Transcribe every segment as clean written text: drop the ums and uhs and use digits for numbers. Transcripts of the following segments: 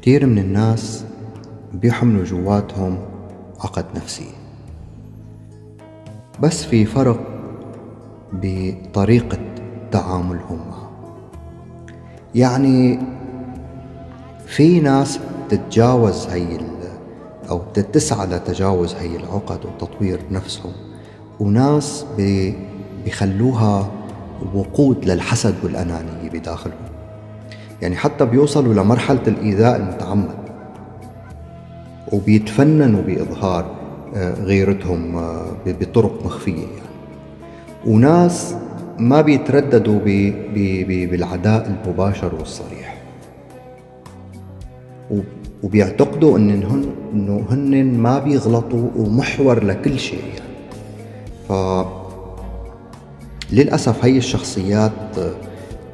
كتير من الناس بيحملوا جواتهم عقد نفسي، بس في فرق بطريقة تعاملهم معه. يعني في ناس بتتجاوز أو بتسعى لتجاوز هي العقد وتطوير نفسهم، وناس بيخلوها وقود للحسد والأنانية بداخلهم. يعني حتى بيوصلوا لمرحلة الإيذاء المتعمد، وبيتفننوا بإظهار غيرتهم بطرق مخفية يعني. وناس ما بيترددوا بالعداء المباشر والصريح، وبيعتقدوا إنه هن ما بيغلطوا ومحور لكل شيء يعني. للأسف هي الشخصيات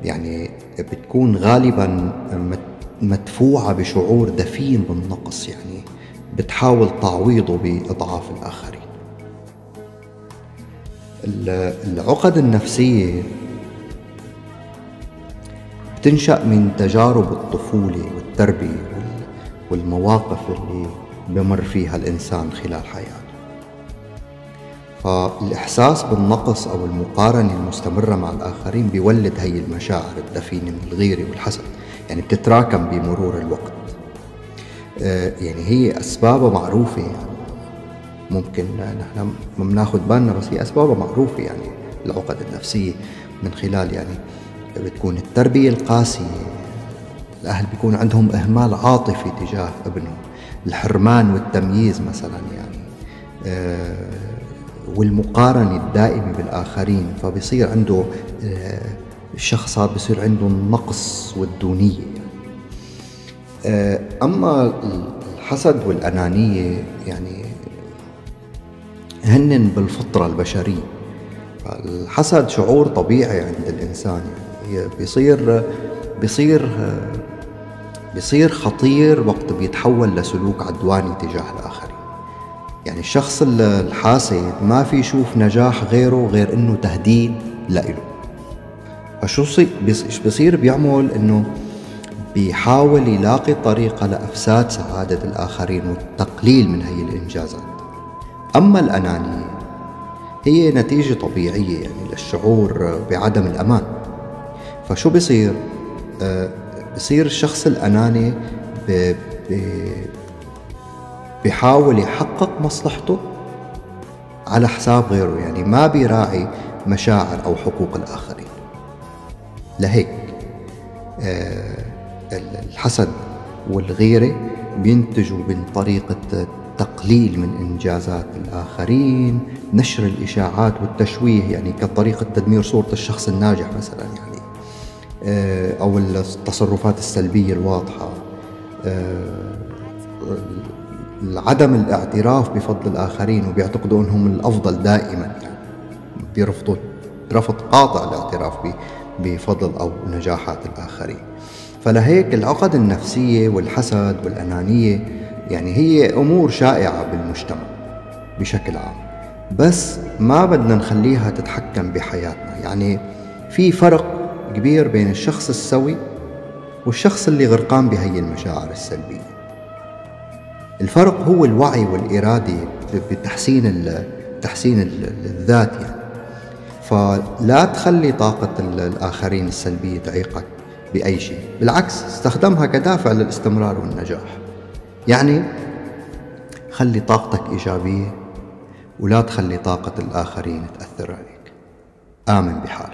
يعني بتكون غالبا مدفوعة بشعور دفين بالنقص، يعني بتحاول تعويضه بإضعاف الآخرين. العقد النفسية بتنشأ من تجارب الطفولة والتربية والمواقف اللي بمر فيها الإنسان خلال حياته. فالإحساس بالنقص أو المقارنة المستمرة مع الآخرين بيولد هي المشاعر الدفينة من الغيرة والحسد، يعني بتتراكم بمرور الوقت. يعني هي أسبابها معروفة، يعني ممكن نحن ما بناخد بالنا، بس هي أسبابها معروفة. يعني العقد النفسية من خلال يعني بتكون التربية القاسية، الأهل بيكون عندهم إهمال عاطفي تجاه ابنهم، الحرمان والتمييز مثلا يعني، والمقارنة الدائمة بالآخرين. فبيصير عنده الشخص هذا بيصير عنده النقص والدونية يعني. أما الحسد والأنانية يعني هن بالفطرة البشرية. الحسد شعور طبيعي عند الإنسان، يعني بيصير خطير وقت بيتحول لسلوك عدواني تجاه الآخرين. يعني الشخص الحاسد ما في يشوف نجاح غيره غير إنه تهديد لإله. فشو بيصير بيعمل؟ إنه بيحاول يلاقي طريقة لأفساد سعادة الآخرين والتقليل من هي الإنجازات. أما الأنانية هي نتيجة طبيعية يعني للشعور بعدم الأمان. فشو بيصير الشخص الأناني بيحاول يحقق مصلحته على حساب غيره، يعني ما بيراعي مشاعر أو حقوق الآخرين. لهيك الحسد والغيرة بينتجوا من طريقة تقليل من إنجازات الآخرين، نشر الإشاعات والتشويه، يعني كطريقة تدمير صورة الشخص الناجح مثلا يعني، أو التصرفات السلبية الواضحة، عدم الاعتراف بفضل الآخرين، وبيعتقدوا أنهم الأفضل دائما، يعني بيرفضوا رفض قاطع الاعتراف بفضل أو نجاحات الآخرين. فلهيك العقد النفسية والحسد والأنانية يعني هي أمور شائعة بالمجتمع بشكل عام، بس ما بدنا نخليها تتحكم بحياتنا. يعني في فرق كبير بين الشخص السوي والشخص اللي غرقان بهي المشاعر السلبية. الفرق هو الوعي والإرادة بتحسين الذات يعني. فلا تخلي طاقة الآخرين السلبية تعيقك بأي شيء، بالعكس استخدمها كدافع للاستمرار والنجاح. يعني خلي طاقتك إيجابية، ولا تخلي طاقة الآخرين تأثر عليك. آمن بحالك.